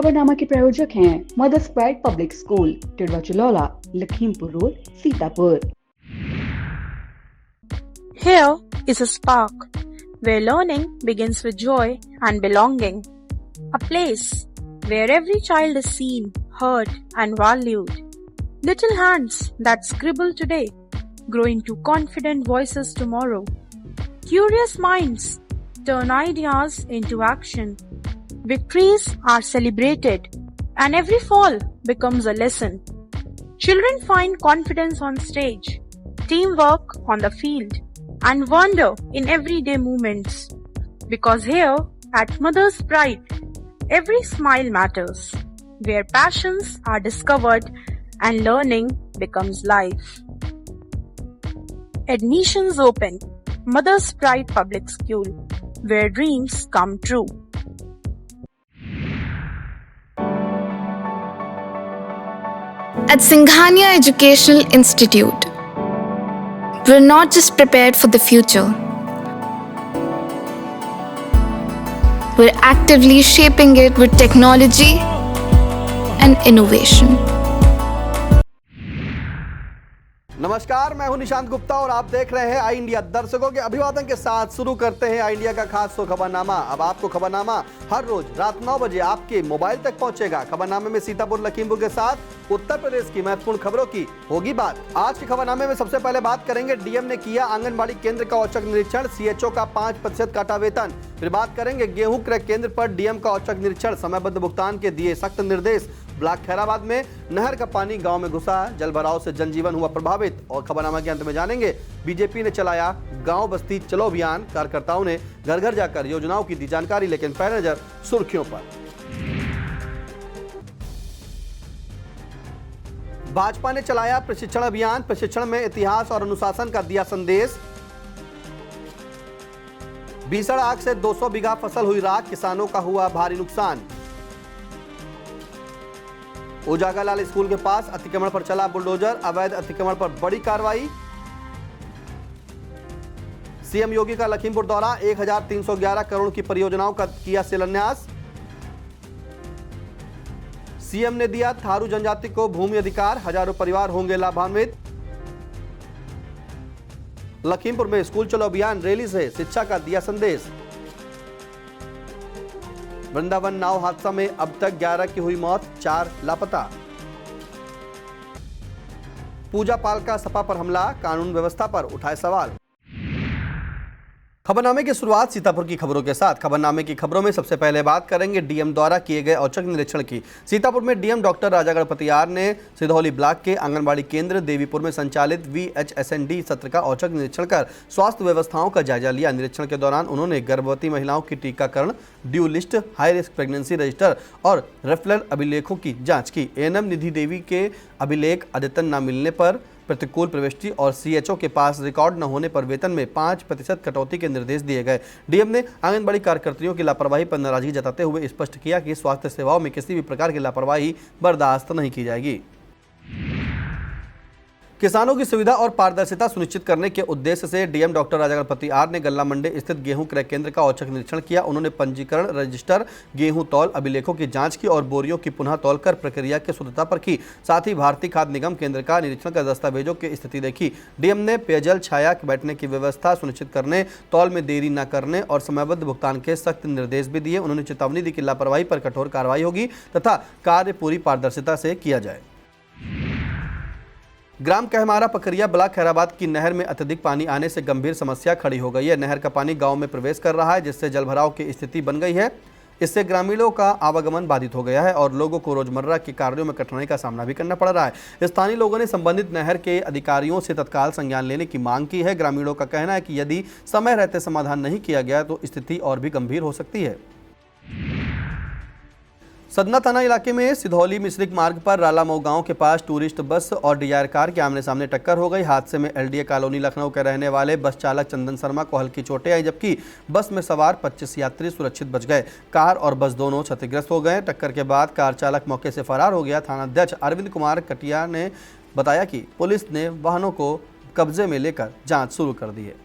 खबरनामा के प्रायोजक हैं Mother's Pride Public School, Tidwa Chilaula, Lakhimpur Road, Sitapur. Here is a spark where learning begins with joy and belonging. A place where every child is seen, heard and valued. Little hands that scribble today grow into confident voices tomorrow. Curious minds turn ideas into action. Victories are celebrated and every fall becomes a lesson. Children find confidence on stage, teamwork on the field, and wonder in everyday moments. Because here at Mother's Pride, every smile matters, where passions are discovered and learning becomes life. Admissions open. Mother's Pride Public School, where dreams come true. At Singhania Educational Institute, we're not just prepared for the future, we're actively shaping it with technology and innovation. नमस्कार, मैं हूं निशांत गुप्ता और आप देख रहे हैं आई India. दर्शकों के अभिवादन के साथ शुरू करते हैं आई इंडिया का खास शो खबरनामा। अब आपको खबरनामा हर रोज रात 9 बजे आपके मोबाइल तक पहुंचेगा। खबरनामे में सीतापुर लखीमपुर के साथ उत्तर प्रदेश की महत्वपूर्ण खबरों की होगी बात। आज के खबरनामे में सबसे पहले बात करेंगे, डीएम ने किया आंगनबाड़ी केंद्र का औचक निरीक्षण, सीएचओ का 5% काटा वेतन। फिर बात करेंगे गेहूं क्रय केंद्र पर डीएम का औचक निरीक्षण, समयबद्ध भुगतान के दिए सख्त निर्देश। ब्लॉक खैराबाद में नहर का पानी गांव में घुसा, जल भराव से जनजीवन हुआ प्रभावित। और खबरनामा के अंत में जानेंगे, बीजेपी ने चलाया गांव बस्ती चलो अभियान, कार्यकर्ताओं ने घर घर जाकर योजनाओं की दी जानकारी। लेकिन पहले नजर सुर्खियों पर। भाजपा ने चलाया प्रशिक्षण अभियान, प्रशिक्षण में इतिहास और अनुशासन का दिया संदेश। भीषण आग से 200 बीघा फसल हुई राख, किसानों का हुआ भारी नुकसान। उजागालाल स्कूल के पास अतिक्रमण पर चला बुलडोजर, अवैध अतिक्रमण पर बड़ी कार्रवाई। सीएम योगी का लखीमपुर दौरा, 1311 करोड़ की परियोजनाओं का किया शिलान्यास। सीएम ने दिया थारू जनजाति को भूमि अधिकार, हजारों परिवार होंगे लाभान्वित। लखीमपुर में स्कूल चलो अभियान रैली से शिक्षा का दिया संदेश। वृंदावन नाव हादसा में अब तक 11 की हुई मौत, 4 लापता। पूजा पाल का सपा पर हमला, कानून व्यवस्था पर उठाए सवाल। खबरनामे की शुरुआत सीतापुर की खबरों के साथ। खबरनामे की खबरों में सबसे पहले बात करेंगे डीएम द्वारा किए गए औचक निरीक्षण की। सीतापुर में डीएम डॉक्टर राजा गणपतियार ने सिधौली ब्लॉक के आंगनबाड़ी केंद्र देवीपुर में संचालित VHSND सत्र का औचक निरीक्षण कर स्वास्थ्य व्यवस्थाओं का जायजा लिया। निरीक्षण के दौरान उन्होंने गर्भवती महिलाओं की टीकाकरण, due list, high risk pregnancy register और रेफरल अभिलेखों की जाँच की। एएनएम निधि देवी के अभिलेख अद्यतन न मिलने पर प्रतिकूल प्रविष्टि और सीएचओ के पास रिकॉर्ड न होने पर वेतन में 5% कटौती के निर्देश दिए गए। डीएम ने आंगनबाड़ी कार्यकर्तियों की लापरवाही पर नाराजगी जताते हुए स्पष्ट किया कि स्वास्थ्य सेवाओं में किसी भी प्रकार की लापरवाही बर्दाश्त नहीं की जाएगी। किसानों की सुविधा और पारदर्शिता सुनिश्चित करने के उद्देश्य से डीएम डॉक्टर राजा गणपतियार ने गल्ला मंडी स्थित गेहूं क्रय केंद्र का औचक निरीक्षण किया। उन्होंने पंजीकरण, रजिस्टर, गेहूं तौल अभिलेखों की जांच की और बोरियों की पुनः तौल कर प्रक्रिया की शुद्धता पर की। साथ ही भारतीय खाद्य निगम केंद्र का निरीक्षण कर दस्तावेजों की स्थिति देखी। डीएम ने पेयजल, छाया, बैठने की व्यवस्था सुनिश्चित करने, तौल में देरी न करने और समयबद्ध भुगतान के सख्त निर्देश भी दिए। उन्होंने चेतावनी दी कि लापरवाही पर कठोर कार्रवाई होगी तथा कार्य पूरी पारदर्शिता से किया जाए। ग्राम कहमारा पकरिया ब्लॉक खैराबाद की नहर में अत्यधिक पानी आने से गंभीर समस्या खड़ी हो गई है। नहर का पानी गांव में प्रवेश कर रहा है, जिससे जलभराव की स्थिति बन गई है। इससे ग्रामीणों का आवागमन बाधित हो गया है और लोगों को रोजमर्रा के कार्यों में कठिनाई का सामना भी करना पड़ रहा है। स्थानीय लोगों ने संबंधित नहर के अधिकारियों से तत्काल संज्ञान लेने की मांग की है। ग्रामीणों का कहना है कि यदि समय रहते समाधान नहीं किया गया तो स्थिति और भी गंभीर हो सकती है। सदना थाना इलाके में सिधौली मिश्रिक मार्ग पर रालामऊ गांव के पास टूरिस्ट बस और डिजायर कार के आमने सामने टक्कर हो गई। हादसे में एलडीए कॉलोनी लखनऊ के रहने वाले बस चालक चंदन शर्मा को हल्की चोटें आई, जबकि बस में सवार 25 यात्री सुरक्षित बच गए। कार और बस दोनों क्षतिग्रस्त हो गए। टक्कर के बाद कार चालक मौके से फरार हो गया। थानाध्यक्ष अरविंद कुमार कटिया ने बताया कि पुलिस ने वाहनों को कब्जे में लेकर जाँच शुरू कर दी है।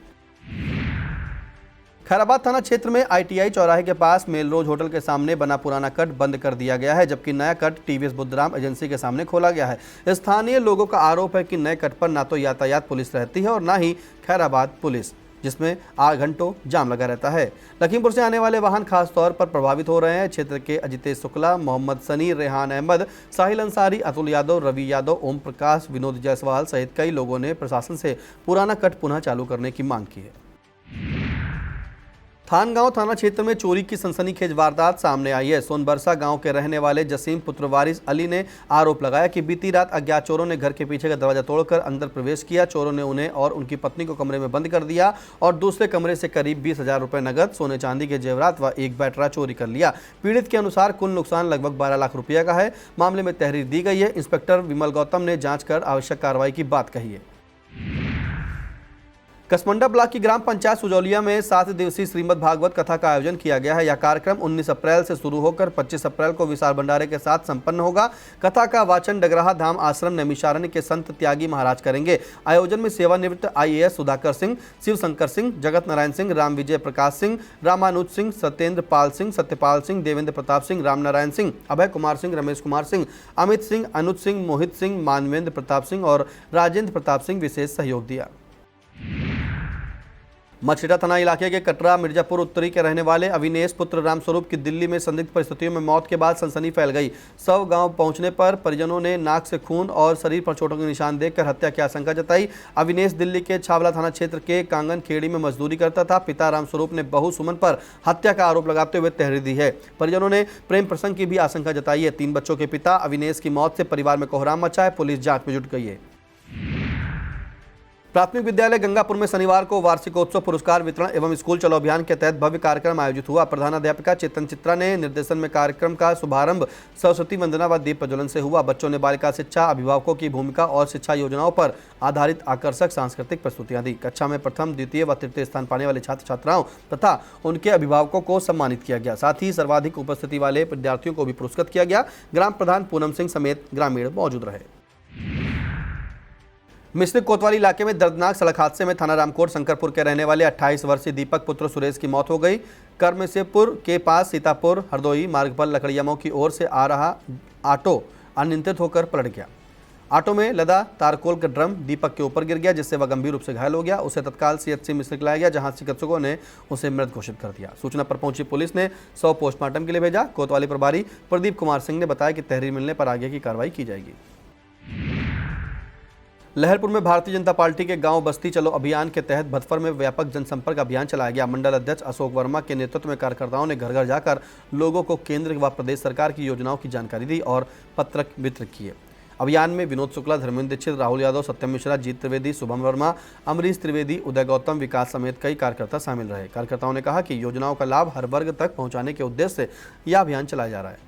खैराबाद थाना क्षेत्र में ITI चौराहे के पास मेलरोज होटल के सामने बना पुराना कट बंद कर दिया गया है, जबकि नया कट TVS बुद्धराम एजेंसी के सामने खोला गया है। स्थानीय लोगों का आरोप है कि नए कट पर ना तो यातायात पुलिस रहती है और ना ही खैराबाद पुलिस, जिसमें 8 घंटों जाम लगा रहता है। लखीमपुर से आने वाले वाहन खास तौर पर प्रभावित हो रहे हैं। क्षेत्र के अजितेश शुक्ला, मोहम्मद सनी, रेहान अहमद, साहिल अंसारी, अतुल यादव, रवि यादव, ओम प्रकाश, विनोद जायसवाल सहित कई लोगों ने प्रशासन से पुराना कट पुनः चालू करने की मांग की है। थानगांव थाना क्षेत्र में चोरी की सनसनीखेज वारदात सामने आई है। सोनबरसा गांव के रहने वाले जसीम पुत्र वारिस अली ने आरोप लगाया कि बीती रात अज्ञात चोरों ने घर के पीछे का दरवाजा तोड़कर अंदर प्रवेश किया। चोरों ने उन्हें और उनकी पत्नी को कमरे में बंद कर दिया और दूसरे कमरे से करीब 20,000 रुपए नगद, सोने चांदी के जेवरात व एक बैटरा चोरी कर लिया। पीड़ित के अनुसार कुल नुकसान लगभग 12 लाख रुपये का है। मामले में तहरीर दी गई है। इंस्पेक्टर विमल गौतम ने जाँच कर आवश्यक कार्रवाई की बात कही है। कसमंडा ब्लॉक की ग्राम पंचायत सुजौलिया में 7 दिवसीय श्रीमद् भागवत कथा का आयोजन किया गया है। यह कार्यक्रम 19 अप्रैल से शुरू होकर 25 अप्रैल को विशाल भंडारे के साथ संपन्न होगा। कथा का वाचन डगराहा धाम आश्रम नैमिषारण्य के संत त्यागी महाराज करेंगे। आयोजन में सेवानिवृत्त IAS सुधाकर सिंह, शिव शंकर सिंह, जगत नारायण सिंह, राम विजय प्रकाश सिंह, रामानुज सिंह, सत्येंद्र पाल सिंह, सत्यपाल सिंह, देवेंद्र प्रताप सिंह, राम नारायण सिंह, अभय कुमार सिंह, रमेश कुमार सिंह, अमित सिंह, अनुज सिंह, मोहित सिंह, मानवेंद्र प्रताप सिंह और राजेंद्र प्रताप सिंह विशेष सहयोग दिया। मछलिया थाना इलाके के कटरा मिर्जापुर उत्तरी के रहने वाले अविनेश पुत्र रामस्वरूप की दिल्ली में संदिग्ध परिस्थितियों में मौत के बाद सनसनी फैल गई। शव गांव पहुंचने पर परिजनों ने नाक से खून और शरीर पर चोटों के निशान देखकर हत्या की आशंका जताई। अविनेश दिल्ली के छावला थाना क्षेत्र के कांगन खेड़ी में मजदूरी करता था। पिता रामस्वरूप ने बहू सुमन पर हत्या का आरोप लगाते हुए तहरीर दी है। परिजनों ने प्रेम प्रसंग की भी आशंका जताई है। 3 बच्चों के पिता अविनेश की मौत से परिवार में कोहराम मचा है। पुलिस जांच में जुट गई है। प्राथमिक विद्यालय गंगापुर में शनिवार को वार्षिकोत्सव पुरस्कार वितरण एवं स्कूल चलो अभियान के तहत भव्य कार्यक्रम आयोजित हुआ। प्रधानाध्यापिका चेतन चित्रा ने निर्देशन में कार्यक्रम का शुभारंभ सरस्वती वंदना व दीप प्रज्वलन से हुआ। बच्चों ने बालिका शिक्षा, अभिभावकों की भूमिका और शिक्षा योजनाओं पर आधारित आकर्षक सांस्कृतिक प्रस्तुतियां दी। कक्षा में प्रथम, द्वितीय व तृतीय स्थान पाने वाले छात्र छात्राओं तथा उनके अभिभावकों को सम्मानित किया गया। साथ ही सर्वाधिक उपस्थिति वाले विद्यार्थियों को भी पुरस्कृत किया गया। ग्राम प्रधान पूनम सिंह समेत ग्रामीण मौजूद रहे। मिश्रिक कोतवाली इलाके में दर्दनाक सड़क हादसे में थाना रामकोट शंकरपुर के रहने वाले 28 वर्षीय दीपक पुत्र सुरेश की मौत हो गई। करमेसेपुर के पास सीतापुर हरदोई मार्ग पर लकड़ियामऊ की ओर से आ रहा ऑटो अनियंत्रित होकर पलट गया। ऑटो में लदा तारकोल का ड्रम दीपक के ऊपर गिर गया, जिससे वह गंभीर रूप से घायल हो गया। उसे तत्काल CHC मिश्रिक लाया गया, जहां चिकित्सकों ने उसे मृत घोषित कर दिया। सूचना पर पहुंची पुलिस ने 100 पोस्टमार्टम के लिए भेजा। कोतवाली प्रभारी प्रदीप कुमार सिंह ने बताया कि तहरीर मिलने पर आगे की कार्रवाई की जाएगी। लहरपुर में भारतीय जनता पार्टी के गांव बस्ती चलो अभियान के तहत भतफर में व्यापक जनसंपर्क अभियान चलाया गया। मंडल अध्यक्ष अशोक वर्मा के नेतृत्व में कार्यकर्ताओं ने घर घर जाकर लोगों को केंद्र व प्रदेश सरकार की योजनाओं की जानकारी दी और पत्रक वितरित किए। अभियान में विनोद शुक्ला, धर्मेंद्र दीक्षित, राहुल यादव, सत्यम मिश्रा, जीत त्रिवेदी, शुभम वर्मा, अमरीश त्रिवेदी, उदय गौतम, विकास समेत कई कार्यकर्ता शामिल रहे। कार्यकर्ताओं ने कहा कि योजनाओं का लाभ हर वर्ग तक पहुंचाने के उद्देश्य से यह अभियान चलाया जा रहा है।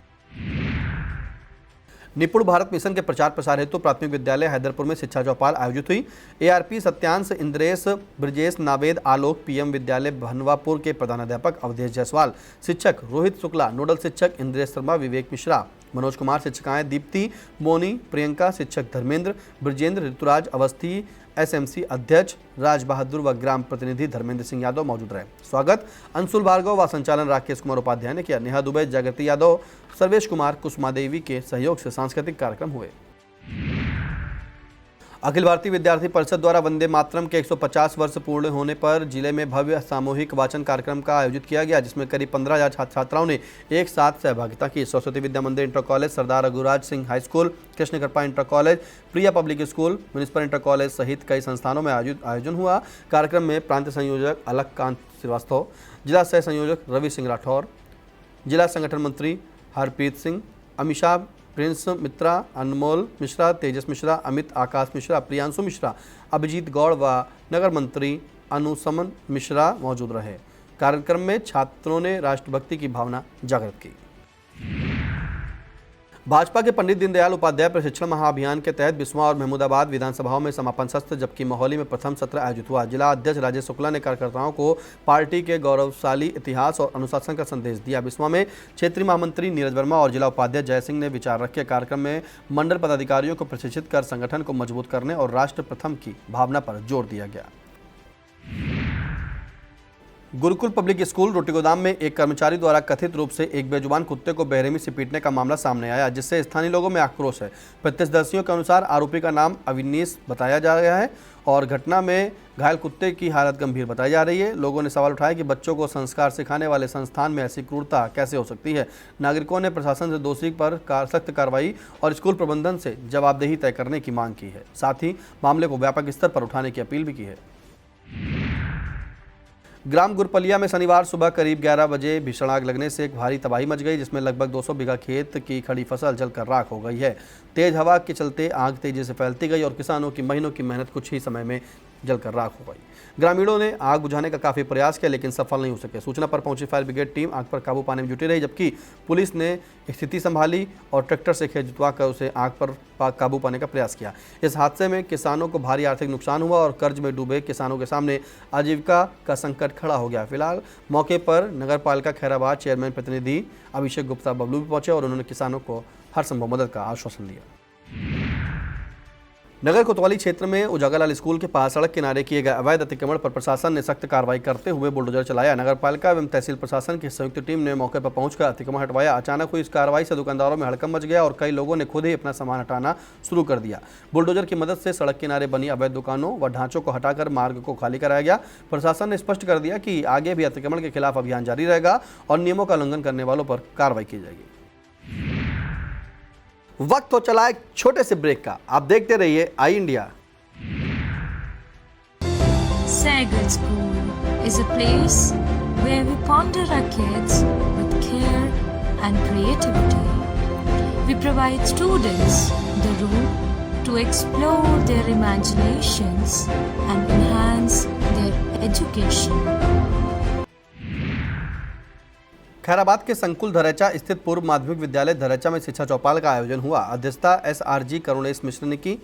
निपुण भारत मिशन के प्रचार प्रसार हेतु प्राथमिक विद्यालय हैदरपुर में शिक्षा चौपाल आयोजित हुई। ARP सत्यांश, इंद्रेश, ब्रजेश, नावेद, आलोक, PM विद्यालय भनवापुर के प्रधानाध्यापक अवधेश जायसवाल, शिक्षक रोहित शुक्ला, नोडल शिक्षक इंद्रेश शर्मा, विवेक मिश्रा, मनोज कुमार, शिक्षिकाएं दीप्ति, मोनी, प्रियंका, शिक्षक धर्मेंद्र, ब्रजेंद्र, ऋतुराज अवस्थी, SMC अध्यक्ष राज बहादुर व ग्राम प्रतिनिधि धर्मेंद्र सिंह यादव मौजूद रहे। स्वागत अंशुल भार्गव व संचालन राकेश कुमार उपाध्याय ने किया। नेहा दुबे, जागृति यादव, सर्वेश कुमार, कुसुमा देवी के सहयोग से सांस्कृतिक कार्यक्रम हुए। अखिल भारतीय विद्यार्थी परिषद द्वारा वंदे मातरम के 150 वर्ष पूर्ण होने पर जिले में भव्य सामूहिक वाचन कार्यक्रम का आयोजित किया गया, जिसमें करीब 15,000 छात्र छात्राओं ने एक साथ सहभागिता की। Saraswati Vidya Mandir Inter College, Sardar Raghuraj Singh High School, Krishna Kripa Inter College, Priya Public School, Municipal Inter College सहित कई संस्थानों में आयोजन हुआ। कार्यक्रम में प्रांत संयोजक अलककांत श्रीवास्तव, जिला सह संयोजक रवि सिंह राठौर, जिला संगठन मंत्री हरप्रीत सिंह, अमीषा, प्रिंस मित्रा, अनमोल मिश्रा, तेजस मिश्रा, अमित, आकाश मिश्रा, प्रियांशु मिश्रा, अभिजीत गौड़ व नगर मंत्री अनुसमन मिश्रा मौजूद रहे। कार्यक्रम में छात्रों ने राष्ट्रभक्ति की भावना जागृत की। भाजपा के पंडित दीनदयाल उपाध्याय प्रशिक्षण महाअभियान के तहत बिस्वा और महमूदाबाद विधानसभाओं में समापन सत्र, जबकि मोहाली में प्रथम सत्र आयोजित हुआ। जिला अध्यक्ष राजेश शुक्ला ने कार्यकर्ताओं को पार्टी के गौरवशाली इतिहास और अनुशासन का संदेश दिया। बिस्वा में क्षेत्रीय महामंत्री नीरज वर्मा और जिला उपाध्यक्ष जय सिंह ने विचार रखे। कार्यक्रम में मंडल पदाधिकारियों को प्रशिक्षित कर संगठन को मजबूत करने और राष्ट्र प्रथम की भावना पर जोर दिया गया। गुरुकुल पब्लिक स्कूल रोटीगोदाम में एक कर्मचारी द्वारा कथित रूप से एक बेजुबान कुत्ते को बेरहमी से पीटने का मामला सामने आया, जिससे स्थानीय लोगों में आक्रोश है। प्रत्यक्षदर्शियों के अनुसार आरोपी का नाम अविनीश बताया जा रहा है और घटना में घायल कुत्ते की हालत गंभीर बताई जा रही है। लोगों ने सवाल उठाया कि बच्चों को संस्कार सिखाने वाले संस्थान में ऐसी क्रूरता कैसे हो सकती है। नागरिकों ने प्रशासन से दोषी पर सख्त कार्रवाई और स्कूल प्रबंधन से जवाबदेही तय करने की मांग की है। साथ ही मामले को व्यापक स्तर पर उठाने की अपील भी की है। ग्राम गुरपलिया में शनिवार सुबह करीब 11 बजे भीषण आग लगने से एक भारी तबाही मच गई, जिसमें लगभग 200 बीघा खेत की खड़ी फसल जलकर राख हो गई है। तेज हवा के चलते आग तेजी से फैलती गई और किसानों की महीनों की मेहनत कुछ ही समय में जलकर राख हो गई। ग्रामीणों ने आग बुझाने का काफी प्रयास किया, लेकिन सफल नहीं हो सके। सूचना पर पहुंची फायर ब्रिगेड टीम आग पर काबू पाने में जुटी रही, जबकि पुलिस ने स्थिति संभाली और ट्रैक्टर से खेत जुतवा कर उसे आग पर काबू पाने का प्रयास किया। इस हादसे में किसानों को भारी आर्थिक नुकसान हुआ और कर्ज में डूबे किसानों के सामने आजीविका का संकट खड़ा हो गया। फिलहाल मौके पर नगर पालिका खैराबाद चेयरमैन प्रतिनिधि अभिषेक गुप्ता बबलू भी पहुंचे और उन्होंने किसानों को हर संभव मदद का आश्वासन दिया। नगर कोतवाली क्षेत्र में उजागरलाल स्कूल के पास सड़क किनारे किए गए अवैध अतिक्रमण पर प्रशासन ने सख्त कार्रवाई करते हुए बुलडोजर चलाया। नगरपालिका एवं तहसील प्रशासन की संयुक्त टीम ने मौके पर पहुंचकर अतिक्रमण हटवाया। अचानक हुई इस कार्रवाई से दुकानदारों में हड़कंप मच गया और कई लोगों ने खुद ही अपना सामान हटाना शुरू कर दिया। बुलडोजर की मदद से सड़क किनारे बनी अवैध दुकानों व ढांचों को हटाकर मार्ग को खाली कराया गया। प्रशासन ने स्पष्ट कर दिया कि आगे भी अतिक्रमण के खिलाफ अभियान जारी रहेगा और नियमों का उल्लंघन करने वालों पर कार्रवाई की जाएगी। वक्त हो चला एक छोटे से ब्रेक का। आप देखते रहिए आई India. Sagar School is a place where we ponder our kids with care and creativity. We provide students the room to explore their imaginations and enhance their education. Khairabad के संकुल धरैचा स्थित पूर्व माध्यमिक विद्यालय धरैचा में शिक्षा चौपाल का आयोजन हुआ। अध्यक्षता SRG करुणेश मिश्र ने की।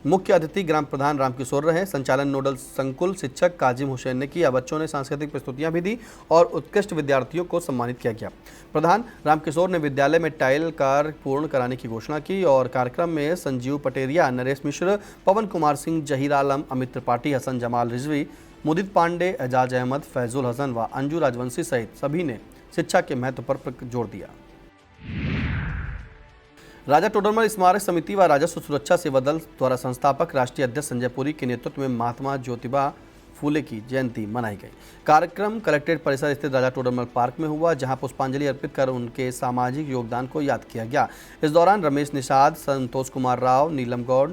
मुख्य अतिथि ग्राम प्रधान रामकिशोर रहे। संचालन नोडल संकुल शिक्षक काजिम हुसैन ने किया। बच्चों ने सांस्कृतिक प्रस्तुतियां भी दी और उत्कृष्ट विद्यार्थियों को सम्मानित किया गया। प्रधान रामकिशोर ने विद्यालय में टाइल कार्य पूर्ण कराने की घोषणा की और कार्यक्रम में संजीव पटेरिया, नरेश मिश्र, पवन कुमार सिंह, जहीर आलम, अमित त्रिपाठी, हसन जमाल रिजवी, मुदित पांडे, एजाज अहमद, फैजुल हसन व अंजू राजवंशी सहित सभी ने शिक्षा के महत्व पर जोर दिया। राजा टोडरमल स्मारक समिति व राजस्व सुरक्षा सेवा दल द्वारा संस्थापक राष्ट्रीय अध्यक्ष संजय पुरी के नेतृत्व में महात्मा ज्योतिबा फूले की जयंती मनाई गई। कार्यक्रम कलेक्ट्रेट परिसर स्थित राजा टोडरमल पार्क में हुआ, जहां पुष्पांजलि अर्पित कर उनके सामाजिक योगदान को याद किया गया। इस दौरान रमेश निषाद, संतोष कुमार राव, नीलम गौड़,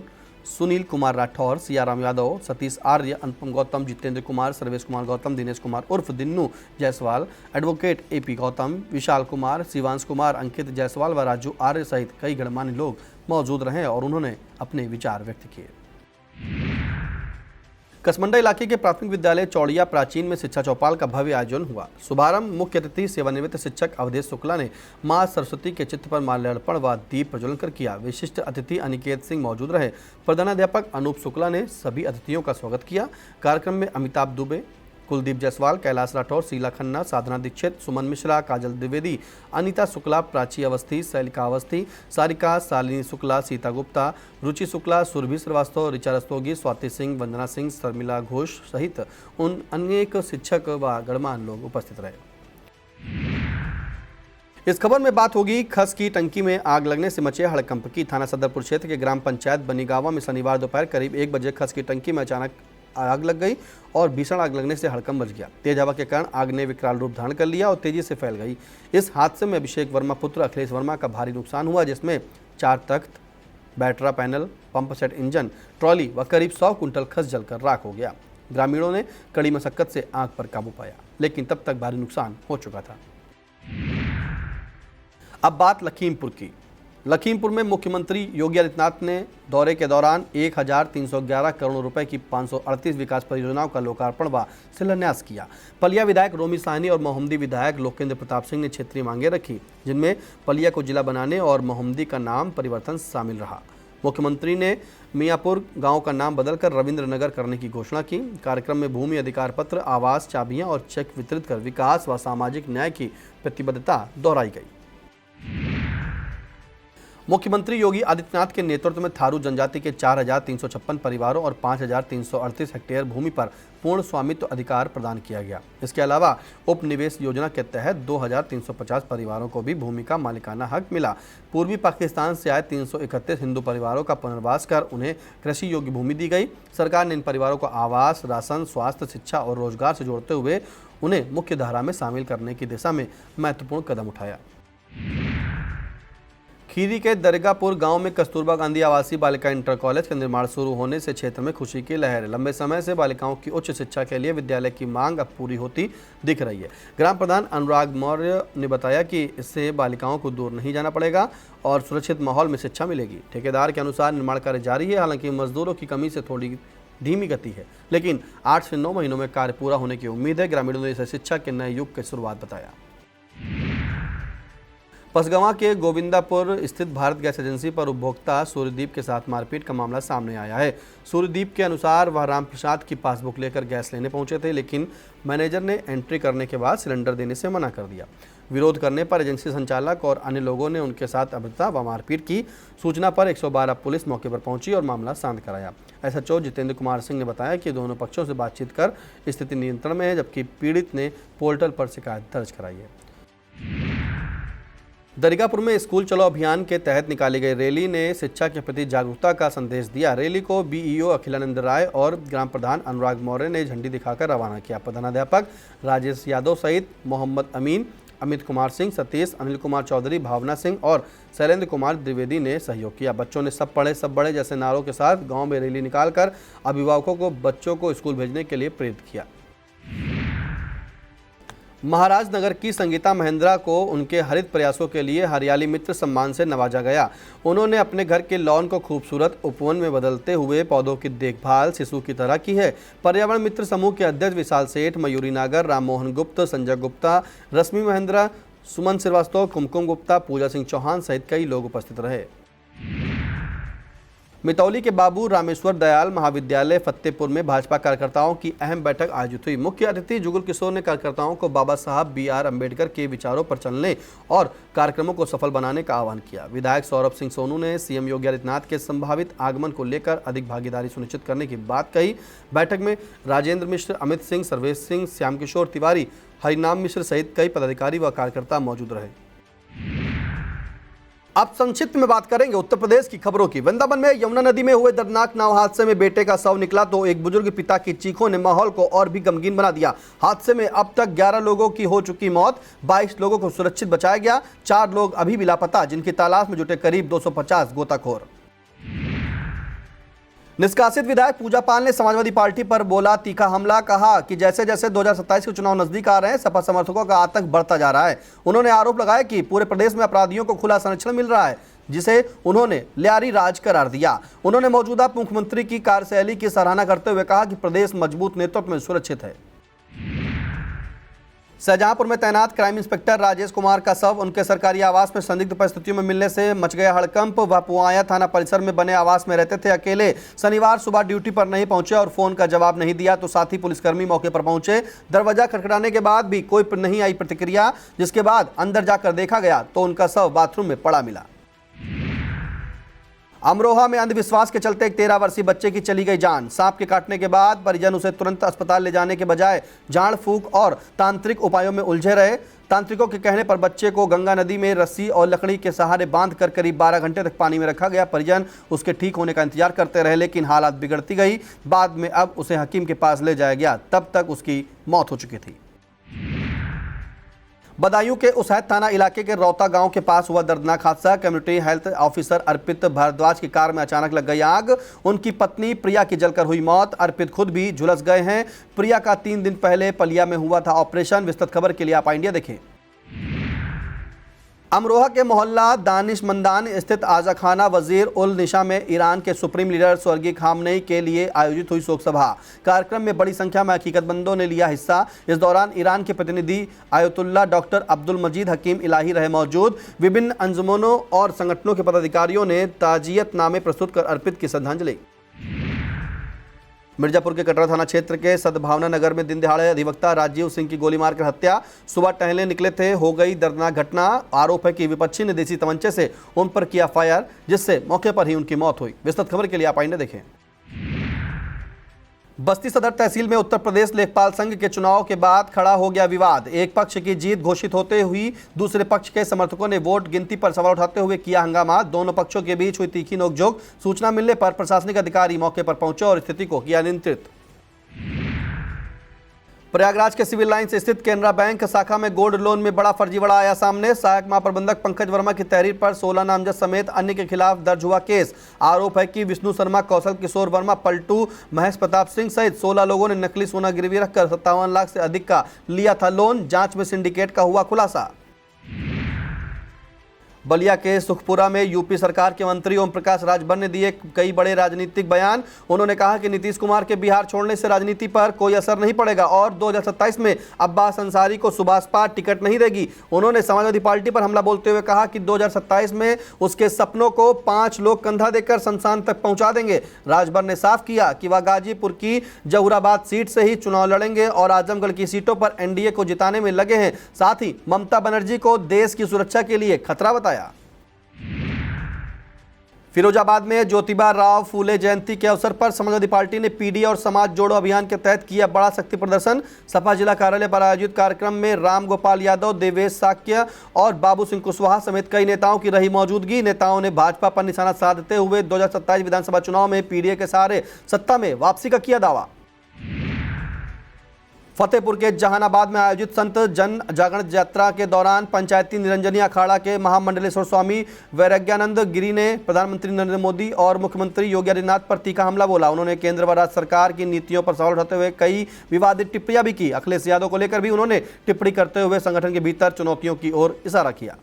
सुनील कुमार राठौर, सियाराम यादव, सतीश आर्य, अनुपम गौतम, जितेंद्र कुमार, सर्वेश कुमार गौतम, दिनेश कुमार उर्फ दिन्नू जायसवाल, एडवोकेट AP गौतम, विशाल कुमार, शिवांश कुमार, अंकित जायसवाल व राजू आर्य सहित कई गणमान्य लोग मौजूद रहे और उन्होंने अपने विचार व्यक्त किए। कसमंडा इलाके के प्राथमिक विद्यालय चौड़िया प्राचीन में शिक्षा चौपाल का भव्य आयोजन हुआ। शुभारंभ मुख्य अतिथि सेवानिवृत्त शिक्षक अवधेश शुक्ला ने मां सरस्वती के चित्र पर माल्यार्पण व दीप प्रज्वलन कर किया। विशिष्ट अतिथि अनिकेत सिंह मौजूद रहे। प्रधानाध्यापक अनूप शुक्ला ने सभी अतिथियों का स्वागत किया। कार्यक्रम में अमिताभ दुबे, कुलदीप जायसवाल, कैलाश राठौर, शीला खन्ना, साधना दीक्षित, सुमन मिश्रा, काजल द्विवेदी, अनीता शुक्ला, प्राची अवस्थी, शैलिका अवस्थी, सारिका, शालिनी शुक्ला, सीता गुप्ता, रुचि शुक्ला, सुरभि श्रीवास्तव, ऋचा रस्तोगी, स्वाति सिंह, वंदना सिंह, शर्मिला घोष सहित उन अनेक शिक्षक व गणमान्य लोग उपस्थित रहे। इस खबर में बात होगी खस की टंकी में आग लगने से मचे हड़कंप की। थाना सदरपुर क्षेत्र के ग्राम पंचायत बनीगावा में शनिवार दोपहर करीब 1 बजे खस की टंकी में अचानक आग लग गई और भीषण आग लगने से हड़कंप मच गया। तेज हवा के कारण आग ने विकराल रूप धारण कर लिया और तेजी से फैल गई। इस हादसे में अभिषेक वर्मा पुत्र अखिलेश वर्मा का भारी नुकसान हुआ, जिसमें 4 तख्त, बैटरा panel, pump set engine, trolley व करीब 100 कुंटल खस जलकर राख हो गया। ग्रामीणों ने कड़ी मशक्कत से आग पर काबू पाया, लेकिन तब तक भारी नुकसान हो चुका था। अब बात लखीमपुर की। लखीमपुर में मुख्यमंत्री योगी आदित्यनाथ ने दौरे के दौरान 1311 करोड़ रुपए की 538 विकास परियोजनाओं का लोकार्पण व शिलान्यास किया। पलिया विधायक रोमी साहनी और मोहम्मदी विधायक लोकेंद्र प्रताप सिंह ने क्षेत्रीय मांगे रखी, जिनमें पलिया को जिला बनाने और मोहम्मदी का नाम परिवर्तन शामिल रहा। मुख्यमंत्री ने मियापुर गांव का नाम बदलकर रविंद्र नगर करने की घोषणा की। कार्यक्रम में भूमि अधिकार पत्र, आवास, चाबियां और चेक वितरित कर विकास व सामाजिक न्याय की प्रतिबद्धता दोहराई गई। मुख्यमंत्री योगी आदित्यनाथ के नेतृत्व में थारू जनजाति के 4,356 परिवारों और 5,338 हेक्टेयर भूमि पर पूर्ण स्वामित्व अधिकार प्रदान किया गया। इसके अलावा उपनिवेश योजना के तहत 2,350 परिवारों को भी भूमि का मालिकाना हक मिला। पूर्वी पाकिस्तान से आए 331 हिंदू परिवारों का पुनर्वास कर उन्हें कृषि योग्य भूमि दी गई। सरकार ने इन परिवारों को आवास, राशन, स्वास्थ्य, शिक्षा और रोजगार से जोड़ते हुए उन्हें मुख्य धारा में शामिल करने की दिशा में महत्वपूर्ण कदम उठाया। खीरी के दरगापुर गांव में कस्तूरबा गांधी आवासीय बालिका इंटर कॉलेज का निर्माण शुरू होने से क्षेत्र में खुशी की लहर है। लंबे समय से बालिकाओं की उच्च शिक्षा के लिए विद्यालय की मांग अब पूरी होती दिख रही है। ग्राम प्रधान अनुराग मौर्य ने बताया कि इससे बालिकाओं को दूर नहीं जाना पड़ेगा और सुरक्षित माहौल में शिक्षा मिलेगी। ठेकेदार के अनुसार निर्माण कार्य जारी है। हालांकि मजदूरों की कमी से थोड़ी धीमी गति है, लेकिन 8 से 9 महीनों में कार्य पूरा होने की उम्मीद है। ग्रामीणों ने इसे शिक्षा के नए युग की शुरुआत बताया। पसगवां के गोविंदापुर स्थित भारत गैस एजेंसी पर उपभोक्ता सूर्यदीप के साथ मारपीट का मामला सामने आया है। सूर्यदीप के अनुसार वह रामप्रसाद की पासबुक लेकर गैस लेने पहुंचे थे, लेकिन मैनेजर ने एंट्री करने के बाद सिलेंडर देने से मना कर दिया। विरोध करने पर एजेंसी संचालक और अन्य लोगों ने उनके साथ अभद्रता व मारपीट की। सूचना पर 112 पुलिस मौके पर पहुंची और मामला शांत कराया। एसएचओ जितेंद्र कुमार सिंह ने बताया कि दोनों पक्षों से बातचीत कर स्थिति नियंत्रण में है, जबकि पीड़ित ने पोर्टल पर शिकायत दर्ज कराई है। दरगापुर में स्कूल चलो अभियान के तहत निकाली गई रैली ने शिक्षा के प्रति जागरूकता का संदेश दिया। रैली को बीईओ अखिलानंद राय और ग्राम प्रधान अनुराग मौर्य ने झंडी दिखाकर रवाना किया। प्रधानाध्यापक राजेश यादव सहित मोहम्मद अमीन, अमित कुमार सिंह, सतीश, अनिल कुमार चौधरी, भावना सिंह और शैलेंद्र कुमार द्विवेदी ने सहयोग किया। बच्चों ने सब पढ़े सब बड़े जैसे नारों के साथ गाँव में रैली निकालकर अभिभावकों को बच्चों को स्कूल भेजने के लिए प्रेरित किया। महाराजनगर की संगीता महेंद्रा को उनके हरित प्रयासों के लिए हरियाली मित्र सम्मान से नवाजा गया। उन्होंने अपने घर के लॉन को खूबसूरत उपवन में बदलते हुए पौधों की देखभाल शिशु की तरह की है। पर्यावरण मित्र समूह के अध्यक्ष विशाल सेठ, मयूरी नागर, राम मोहन गुप्त, संजय गुप्ता, रश्मि महेंद्रा, सुमन श्रीवास्तव, कुमकुम गुप्ता, पूजा सिंह चौहान सहित कई लोग उपस्थित रहे। मितौली के बाबू रामेश्वर दयाल महाविद्यालय फतेहपुर में भाजपा कार्यकर्ताओं की अहम बैठक आयोजित हुई। मुख्य अतिथि जुगल किशोर ने कार्यकर्ताओं को बाबा साहब BR अम्बेडकर के विचारों पर चलने और कार्यक्रमों को सफल बनाने का आह्वान किया। विधायक सौरभ सिंह सोनू ने सीएम योगी आदित्यनाथ के संभावित आगमन को लेकर अधिक भागीदारी सुनिश्चित करने की बात कही। बैठक में राजेंद्र मिश्र, अमित सिंह, सर्वेश सिंह, श्याम किशोर तिवारी, हरिनाम मिश्र सहित कई पदाधिकारी व कार्यकर्ता मौजूद रहे। अब संक्षिप्त में बात करेंगे उत्तर प्रदेश की खबरों की। वृंदावन में यमुना नदी में हुए दर्दनाक नाव हादसे में बेटे का शव निकला तो एक बुजुर्ग पिता की चीखों ने माहौल को और भी गमगीन बना दिया। हादसे में अब तक 11 लोगों की हो चुकी मौत, 22 लोगों को सुरक्षित बचाया गया। 4 लोग अभी भी लापता, जिनकी तलाश में जुटे करीब 250 गोताखोर। निष्कासित विधायक पूजा पाल ने समाजवादी पार्टी पर बोला तीखा हमला। कहा कि जैसे जैसे 2027 के चुनाव नजदीक आ रहे हैं, सपा समर्थकों का आतंक बढ़ता जा रहा है। उन्होंने आरोप लगाया कि पूरे प्रदेश में अपराधियों को खुला संरक्षण मिल रहा है, जिसे उन्होंने लियारी राज करार दिया। उन्होंने मौजूदा मुख्यमंत्री की कार्यशैली की सराहना करते हुए कहा कि प्रदेश मजबूत नेतृत्व में सुरक्षित है। शाहजहांपुर में तैनात क्राइम इंस्पेक्टर राजेश कुमार का शव उनके सरकारी आवास में संदिग्ध परिस्थितियों में मिलने से मच गया हड़कंप। वह पुआया थाना परिसर में बने आवास में रहते थे अकेले। शनिवार सुबह ड्यूटी पर नहीं पहुंचे और फोन का जवाब नहीं दिया तो साथी पुलिसकर्मी मौके पर पहुंचे। दरवाजा खटखटाने के बाद भी कोई नहीं आई प्रतिक्रिया, जिसके बाद अंदर जाकर देखा गया तो उनका शव बाथरूम में पड़ा मिला। अमरोहा में अंधविश्वास के चलते एक 13 वर्षीय बच्चे की चली गई जान। सांप के काटने के बाद परिजन उसे तुरंत अस्पताल ले जाने के बजाय झाड़ फूंक और तांत्रिक उपायों में उलझे रहे। तांत्रिकों के कहने पर बच्चे को गंगा नदी में रस्सी और लकड़ी के सहारे बांधकर करीब 12 घंटे तक पानी में रखा गया। परिजन उसके ठीक होने का इंतजार करते रहे, लेकिन हालात बिगड़ती गई। बाद में अब उसे हकीम के पास ले जाया गया, तब तक उसकी मौत हो चुकी थी। बदायूं के उसैद थाना इलाके के रौता गांव के पास हुआ दर्दनाक हादसा। कम्युनिटी हेल्थ ऑफिसर अर्पित भारद्वाज की कार में अचानक लग गई आग। उनकी पत्नी प्रिया की जलकर हुई मौत। अर्पित खुद भी झुलस गए हैं। प्रिया का 3 दिन पहले पलिया में हुआ था ऑपरेशन। विस्तृत खबर के लिए आप इंडिया देखें। अमरोहा के मोहल्ला दानिशमंदान स्थित आजा खाना वजीर उल निशा में ईरान के सुप्रीम लीडर स्वर्गीय खामनेई के लिए आयोजित हुई शोक सभा। कार्यक्रम में बड़ी संख्या में हकीकतमंदों ने लिया हिस्सा। इस दौरान ईरान के प्रतिनिधि आयतुल्ला डॉक्टर अब्दुल मजीद हकीम इलाही रहे मौजूद। विभिन्न अंजुमनों और संगठनों के पदाधिकारियों ने ताजियतनामे प्रस्तुत कर अर्पित की श्रद्धांजलि। मिर्जापुर के कटरा थाना क्षेत्र के सद्भावना नगर में दिन दहाड़े अधिवक्ता राजीव सिंह की गोली मारकर हत्या। सुबह टहलने निकले थे, हो गई दर्दनाक घटना। आरोप है कि विपक्षी ने देसी तमंचे से उन पर किया फायर, जिससे मौके पर ही उनकी मौत हुई। विस्तृत खबर के लिए आप आइए देखें। बस्ती सदर तहसील में उत्तर प्रदेश लेखपाल संघ के चुनाव के बाद खड़ा हो गया विवाद। एक पक्ष की जीत घोषित होते हुई दूसरे पक्ष के समर्थकों ने वोट गिनती पर सवाल उठाते हुए किया हंगामा। दोनों पक्षों के बीच हुई तीखी नोकझोंक। सूचना मिलने पर प्रशासनिक अधिकारी मौके पर पहुंचे और स्थिति को किया नियंत्रित। प्रयागराज के सिविल लाइंस स्थित केनरा बैंक शाखा में गोल्ड लोन में बड़ा फर्जीवाड़ा आया सामने। सहायक महाप्रबंधक पंकज वर्मा की तहरीर पर 16 नामजद समेत अन्य के खिलाफ दर्ज हुआ केस। आरोप है कि विष्णु शर्मा, कौशल किशोर वर्मा, पलटू, महेश प्रताप सिंह सहित 16 लोगों ने नकली सोना गिरवी रखकर 57 लाख से अधिक का लिया था लोन। जांच में सिंडिकेट का हुआ खुलासा। बलिया के सुखपुरा में यूपी सरकार के मंत्री ओम प्रकाश राजभर ने दिए कई बड़े राजनीतिक बयान। उन्होंने कहा कि नीतीश कुमार के बिहार छोड़ने से राजनीति पर कोई असर नहीं पड़ेगा और 2027 में अब्बास अंसारी को सुभाषपा टिकट नहीं देगी। उन्होंने समाजवादी पार्टी पर हमला बोलते हुए कहा कि 2027 में उसके सपनों को 5 लोग कंधा देकर शमशान तक पहुंचा देंगे। राजभर ने साफ किया कि वह गाजीपुर की जहुराबाद सीट से ही चुनाव लड़ेंगे और आजमगढ़ की सीटों पर एनडीए को जिताने में लगे हैं। साथ ही ममता बनर्जी को देश की सुरक्षा के लिए खतरा बताया। फिरोजाबाद में ज्योतिबा राव फूले जयंती के अवसर पर समाजवादी पार्टी ने पीडी और समाज जोड़ो अभियान के तहत किया बड़ा शक्ति प्रदर्शन। सपा जिला कार्यालय पर आयोजित कार्यक्रम में राम गोपाल यादव, देवेश साक्य और बाबू सिंह कुशवाहा समेत कई नेताओं की रही मौजूदगी। नेताओं ने भाजपा पर निशाना साधते हुए 2027 विधानसभा चुनाव में पीडीए के सहारे सत्ता में वापसी का किया दावा। फतेहपुर के जहानाबाद में आयोजित संत जन जागरण यात्रा के दौरान पंचायती निरंजनी अखाड़ा के महामंडलेश्वर स्वामी वैराग्यानंद गिरी ने प्रधानमंत्री नरेंद्र मोदी और मुख्यमंत्री योगी आदित्यनाथ पर तीखा हमला बोला। उन्होंने केंद्र व राज्य सरकार की नीतियों पर सवाल उठाते हुए कई विवादित टिप्पणियां भी की। अखिलेश यादव को लेकर भी उन्होंने टिप्पणी करते हुए संगठन के भीतर चुनौतियों की ओर इशारा किया।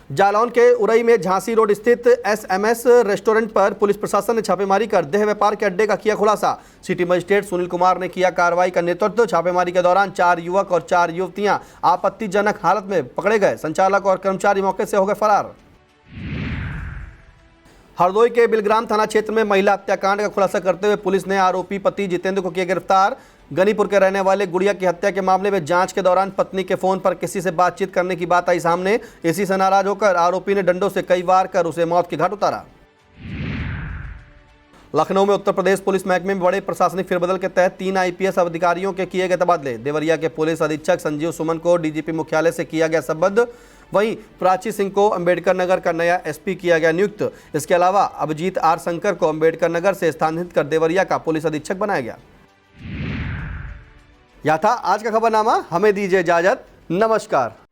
जालौन के उरई में झांसी रोड स्थित एसएमएस रेस्टोरेंट पर पुलिस प्रशासन ने छापेमारी कर देह व्यापार के अड्डे का किया खुलासा। सिटी मजिस्ट्रेट सुनील कुमार ने किया कार्रवाई का नेतृत्व। छापेमारी के दौरान 4 युवक और 4 युवतियां आपत्तिजनक हालत में पकड़े गए। संचालक और कर्मचारी मौके से हो गए फरार। हरदोई के बिलग्राम थाना क्षेत्र में महिला हत्याकांड का खुलासा करते हुए पुलिस ने आरोपी पति जितेंद्र को किया गिरफ्तार। गनीपुर के रहने वाले गुड़िया की हत्या के मामले में जांच के दौरान पत्नी के फोन पर किसी से बातचीत करने की बात आई सामने। इसी से नाराज होकर आरोपी ने डंडों से कई वार कर उसे मौत के घाट उतारा। लखनऊ में उत्तर प्रदेश पुलिस महकमे में बड़े प्रशासनिक फेरबदल के तहत 3 आईपीएस अधिकारियों के किए गए तबादले। देवरिया के पुलिस अधीक्षक संजीव सुमन को डीजीपी मुख्यालय से किया गया संबद्ध। वहीं प्राची सिंह को अंबेडकर नगर का नया एसपी किया गया नियुक्त। इसके अलावा अभिजीत आर शंकर को अंबेडकर नगर से स्थानांतरित कर देवरिया का पुलिस अधीक्षक बनाया गया। यह था आज का खबरनामा। हमें दीजिए इजाजत। नमस्कार।